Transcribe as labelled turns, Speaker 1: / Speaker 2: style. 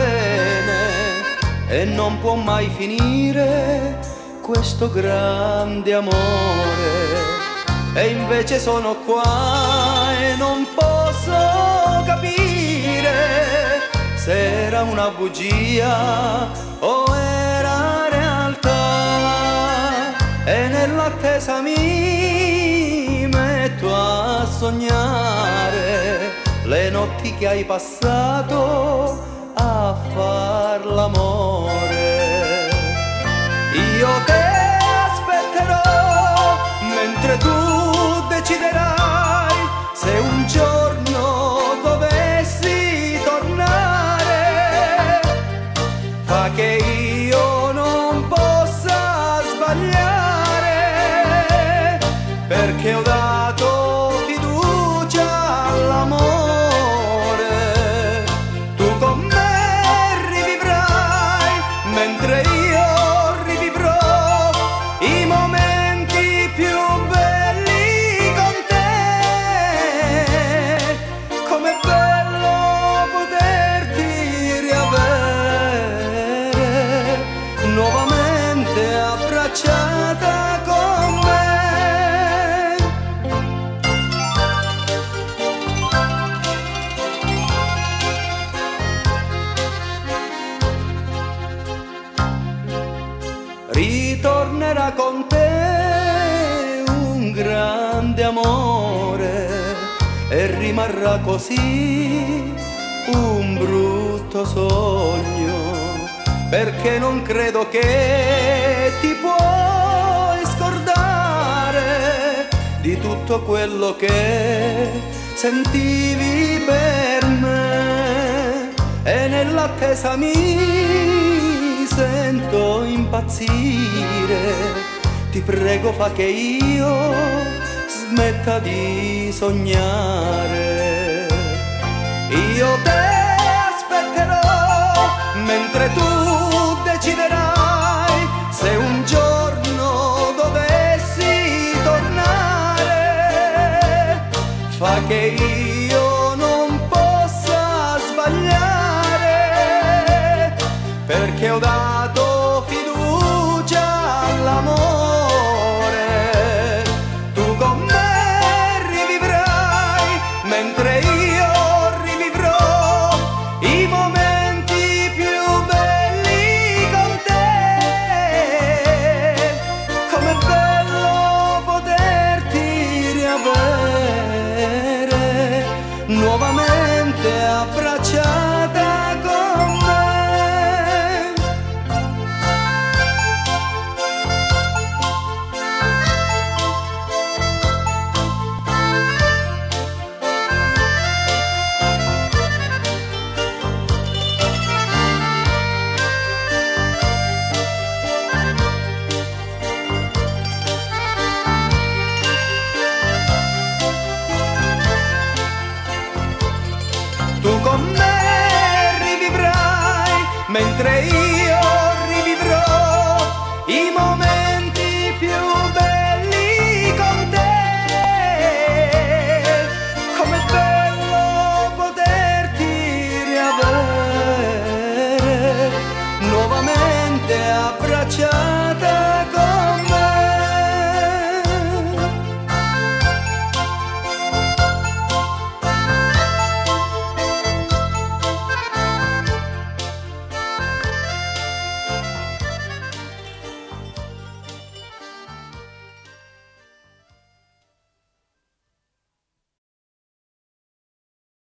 Speaker 1: bene e non può mai finire questo grande amore. E invece sono qua e non posso capire se era una bugia o era realtà. E nell'attesa mi metto a sognare le notti che hai passato a far l'amore. Io te aspetterò mentre tu deciderai se un giorno dovessi tornare. Fa che io non possa sbagliare, perché ho dato fiducia all'amore. Tu con me rivivrai mentre io rivivrò i momenti più belli con te. Com'è bello poterti riavere nuovamente abbracciata con me. Ritornerà con te un grande amore e rimarrà così un brutto sogno, perché non credo che ti puoi scordare di tutto quello che sentivi per me. E nell'attesa mi sento impazzire. Ti prego, fa che io smetta di sognare. Io te aspetterò mentre tu deciderai se un giorno dovessi tornare. Fa che io non possa sbagliare, perché ho dato fiducia all'amore. Tu con me rivivrai mentre io rivivrò i momenti più belli con te. Com'è bello poterti riavere nuovamente abbracciata con me. Tu con me rivivrai mentre io rivivrò i momenti più belli con te. Com'è bello poterti riavere nuovamente abbracciare.